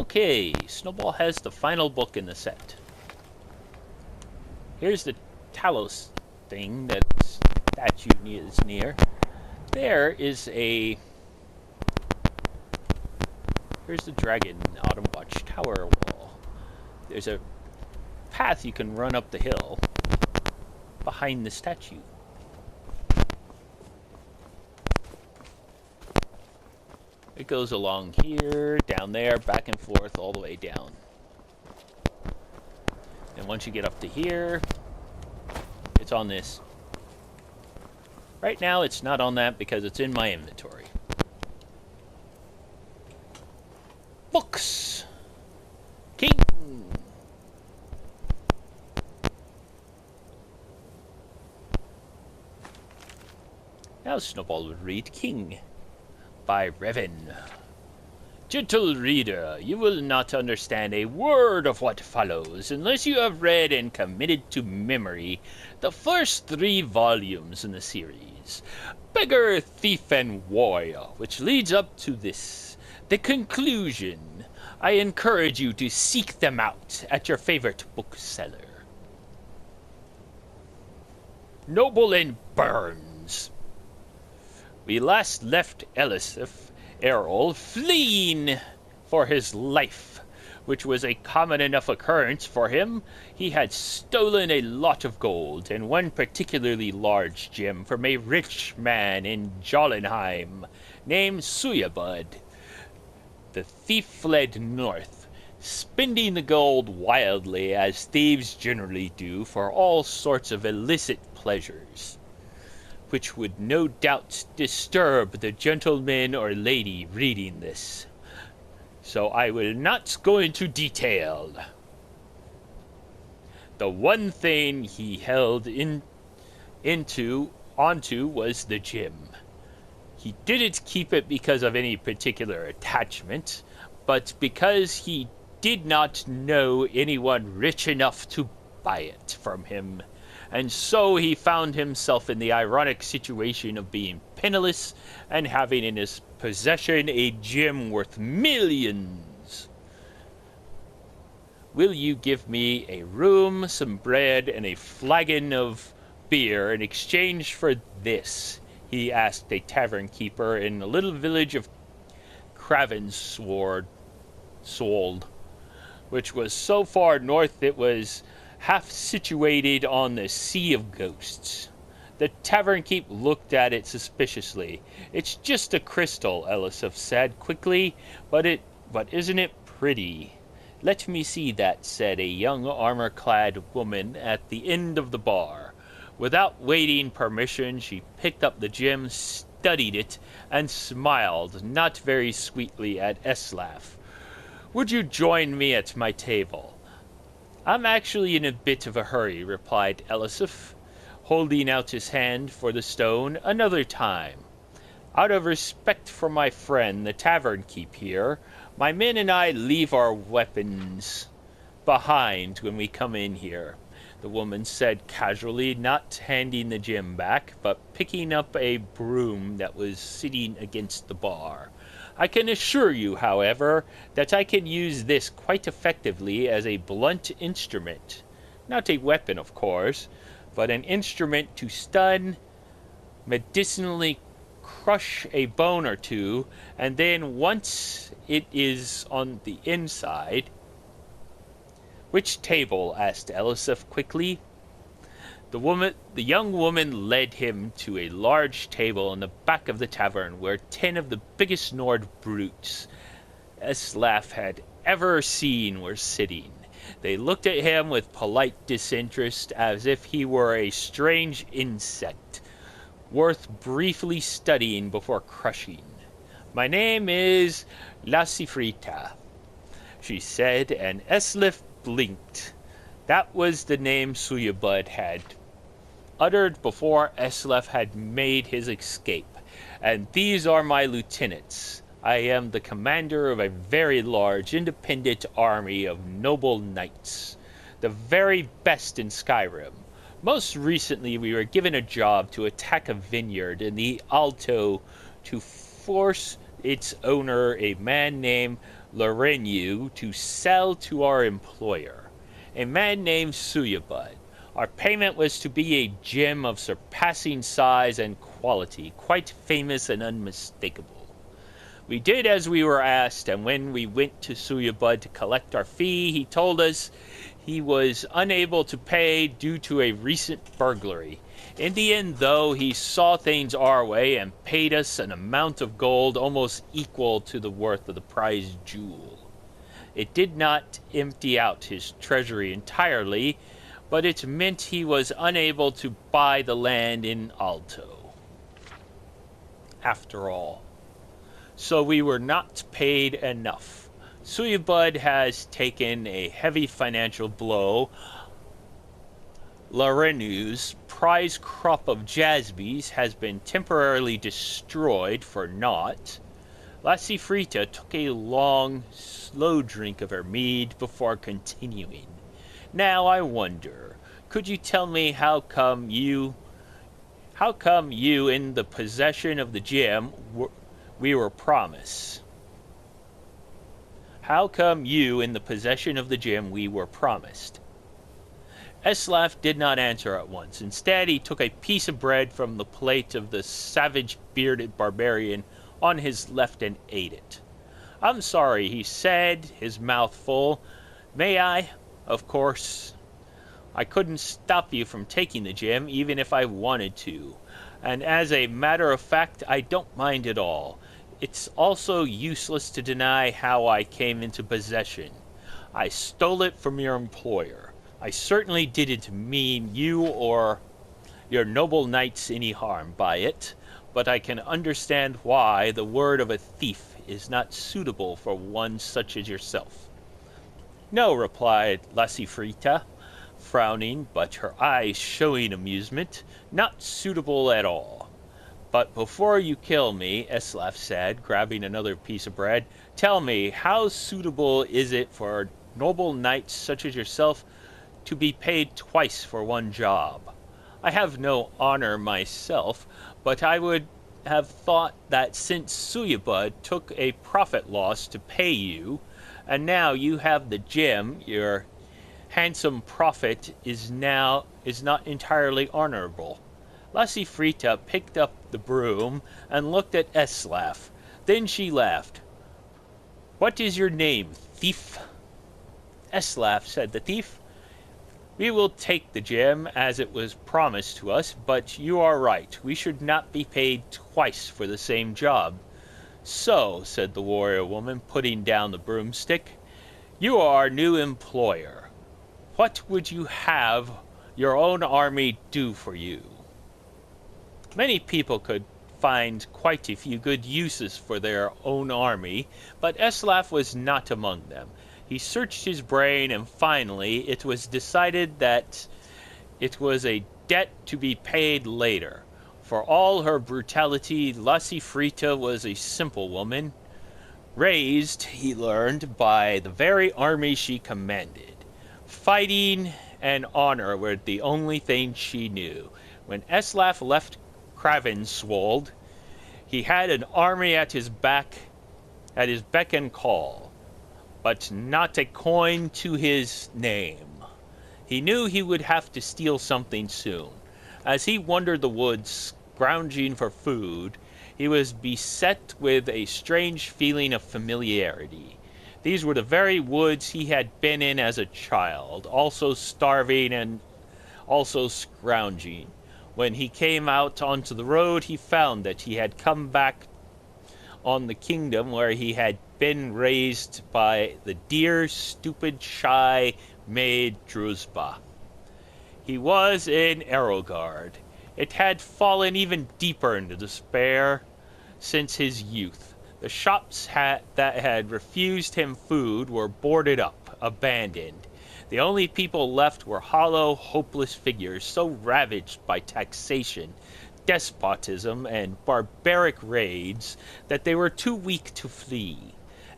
Okay, Snowball has the final book in the set. Here's the Talos thing that statue is near. There is a... Here's the Dragon Autumn Watch Tower wall. There's a path you can run up the hill behind the statue. It goes along here, down there, back and forth, all the way down. And once you get up to here, it's on this. Right now, it's not on that because it's in my inventory. Books! King! Now Snowball would read King by Revan. Gentle reader, you will not understand a word of what follows unless you have read and committed to memory the first 3 volumes in the series, Beggar, Thief, and Warrior, which leads up to this, the conclusion. I encourage you to seek them out at your favorite bookseller. Noble and Burns. We last left Elisif Errol fleeing for his life, which was a common enough occurrence for him. He had stolen a lot of gold, and one particularly large gem from a rich man in Jolenheim named Suyabud. The thief fled north, spending the gold wildly, as thieves generally do, for all sorts of illicit pleasures, which would no doubt disturb the gentleman or lady reading this. So I will not go into detail. The one thing he held onto was the gem. He didn't keep it because of any particular attachment, but because he did not know anyone rich enough to buy it from him. And so he found himself in the ironic situation of being penniless and having in his possession a gem worth millions. Will you give me a room, some bread, and a flagon of beer in exchange for this? He asked a tavern keeper in the little village of Cravenswold, which was so far north it was half situated on the Sea of Ghosts. The tavern keep looked at it suspiciously. It's just a crystal, Elisif said quickly, but isn't it pretty? Let me see that, said a young armor-clad woman at the end of the bar. Without waiting permission, she picked up the gem, studied it, and smiled not very sweetly at Eslaf. Would you join me at my table? I'm actually in a bit of a hurry, replied Elisif, holding out his hand for the stone. Another time. Out of respect for my friend, the tavern keep here, my men and I leave our weapons behind when we come in here, the woman said casually, not handing the gem back, but picking up a broom that was sitting against the bar. I can assure you, however, that I can use this quite effectively as a blunt instrument. Not a weapon, of course, but an instrument to stun, medicinally crush a bone or two, and then once it is on the inside... Which table? Asked Elisif quickly. The young woman led him to a large table in the back of the tavern where 10 of the biggest Nord brutes Eslaf had ever seen were sitting. They looked at him with polite disinterest, as if he were a strange insect, worth briefly studying before crushing. My name is La Sifrita, she said, and Eslaf blinked. That was the name Suyabud had uttered before Eslaf had made his escape. And these are my lieutenants. I am the commander of a very large independent army of noble knights, the very best in Skyrim. Most recently we were given a job to attack a vineyard in the Alto to force its owner, a man named Larenyu to sell to our employer, a man named Suyabud. Our payment was to be a gem of surpassing size and quality, quite famous and unmistakable. We did as we were asked, and when we went to Suyabud to collect our fee, he told us he was unable to pay due to a recent burglary. In the end, though, he saw things our way and paid us an amount of gold almost equal to the worth of the prized jewel. It did not empty out his treasury entirely, but it meant he was unable to buy the land in Alto. After all. So we were not paid enough. Suyabud has taken a heavy financial blow. Larenu's prize crop of jasmines has been temporarily destroyed for naught. Lassie Frita took a long, slow drink of her mead before continuing. Now I wonder, could you tell me how come you in the possession of the gem we were promised? How come you in the possession of the gem we were promised? Eslaf did not answer at once. Instead, he took a piece of bread from the plate of the savage-bearded barbarian on his left and ate it. I'm sorry, he said, his mouth full. May I? Of course. I couldn't stop you from taking the gem, even if I wanted to. And as a matter of fact, I don't mind at all. It's also useless to deny how I came into possession. I stole it from your employer. I certainly didn't mean you or your noble knights any harm by it, but I can understand why the word of a thief is not suitable for one such as yourself. No, replied Lassie Frita, frowning, but her eyes showing amusement. Not suitable at all. But before you kill me, Eslaf said, grabbing another piece of bread, tell me, how suitable is it for noble knights such as yourself to be paid twice for one job? I have no honor myself, but I would have thought that since Suyabud took a profit loss to pay you, and now you have the gem, your handsome profit is not entirely honorable. Lassie Frita picked up the broom and looked at Eslaf. Then she laughed. What is your name, thief? Eslaf, said the thief. We will take the gem as it was promised to us, but you are right. We should not be paid twice for the same job. So, said the warrior woman, putting down the broomstick, you are our new employer. What would you have your own army do for you? Many people could find quite a few good uses for their own army, but Eslaf was not among them. He searched his brain, and finally it was decided that it was a debt to be paid later. For all her brutality, Lassie Frita was a simple woman, raised, he learned, by the very army she commanded. Fighting and honor were the only things she knew. When Eslaf left Kravenswold, he had an army at his beck and call, but not a coin to his name. He knew he would have to steal something soon. As he wandered the woods, scrounging for food, he was beset with a strange feeling of familiarity. These were the very woods he had been in as a child, also starving and also scrounging. When he came out onto the road, he found that he had come back on the kingdom where he had been raised by the dear, stupid, shy maid Druzhba. He was in Erogard. It had fallen even deeper into despair since his youth. The shops that had refused him food were boarded up, abandoned. The only people left were hollow, hopeless figures so ravaged by taxation, despotism, and barbaric raids that they were too weak to flee.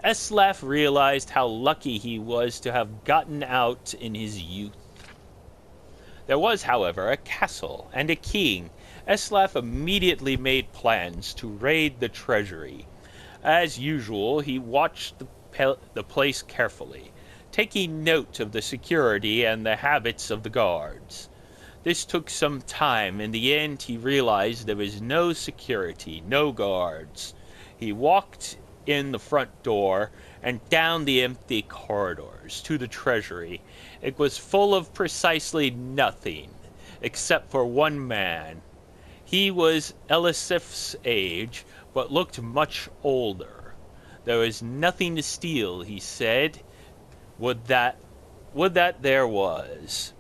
Eslaf realized how lucky he was to have gotten out in his youth. There was, however, a castle and a king. Eslaf immediately made plans to raid the treasury. As usual, he watched the the place carefully, taking note of the security and the habits of the guards. This took some time. In the end, he realized there was no security, no guards. He walked in the front door and down the empty corridors to the treasury. It was full of precisely nothing, except for one man. He was Elisif's age, but looked much older. There was nothing to steal, he said. Would that there was.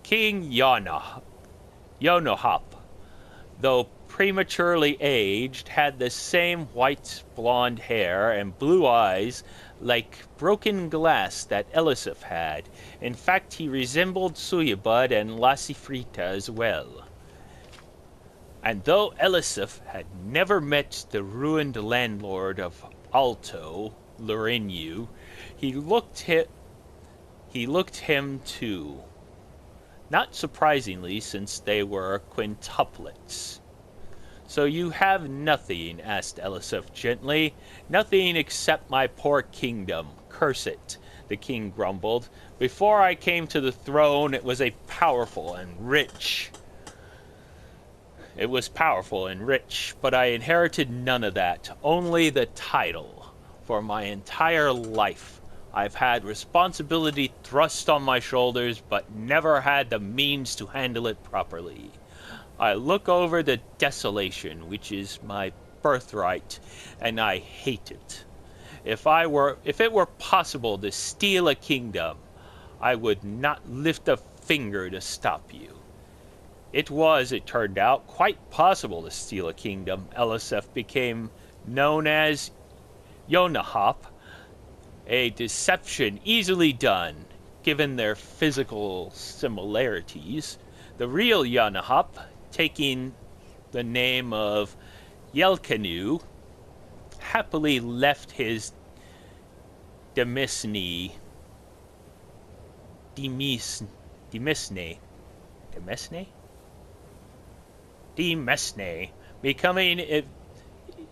King Yonohop, though prematurely aged, had the same white blonde hair and blue eyes like broken glass that Elisif had. In fact, he resembled Suyabud and Lasifrita as well. And though Elisif had never met the ruined landlord of Alto, Lorenyu, he looked him too. Not surprisingly, since they were quintuplets. So you have nothing, asked Elisif gently. Nothing except my poor kingdom. Curse it, the king grumbled. Before I came to the throne, it was powerful and rich. It was powerful and rich, but I inherited none of that, only the title. For my entire life, I've had responsibility thrust on my shoulders, but never had the means to handle it properly. I look over the desolation, which is my birthright, and I hate it. If it were possible to steal a kingdom, I would not lift a finger to stop you. It was, it turned out, quite possible to steal a kingdom. Elisif became known as Yonohop, a deception easily done, given their physical similarities. The real Yonohop, taking the name of Yelkanu, happily left his Demesne, becoming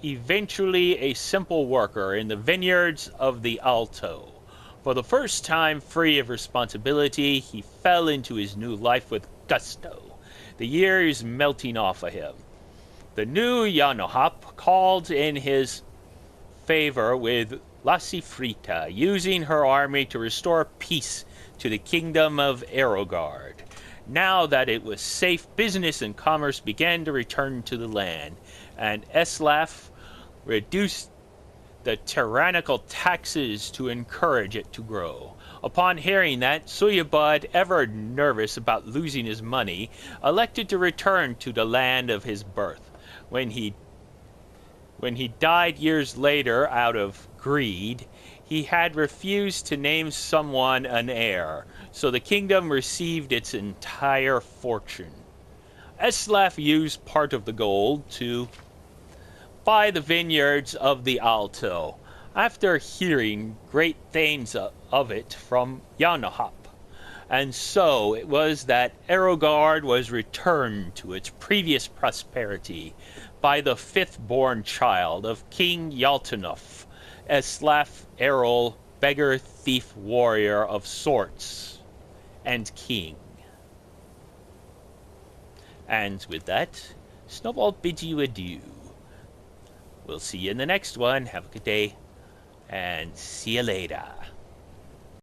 eventually a simple worker in the vineyards of the Alto. For the first time free of responsibility, he fell into his new life with gusto, the years melting off of him. The new Yonohop called in his favor with Lasifrita, using her army to restore peace to the kingdom of Erogard. Now that it was safe, business and commerce began to return to the land, and Eslaf reduced the tyrannical taxes to encourage it to grow. Upon hearing that, Suyabud, ever nervous about losing his money, elected to return to the land of his birth. When he died years later out of greed, he had refused to name someone an heir, so the kingdom received its entire fortune. Eslaf used part of the gold to buy the vineyards of the Alto, after hearing great things of it from Yonohop. And so it was that Erogard was returned to its previous prosperity by the fifth-born child of King Yaltanuf, Eslaf Errol, beggar, thief, warrior of sorts, and king. And with that, Snowball bids you adieu. We'll see you in the next one. Have a good day, and see you later.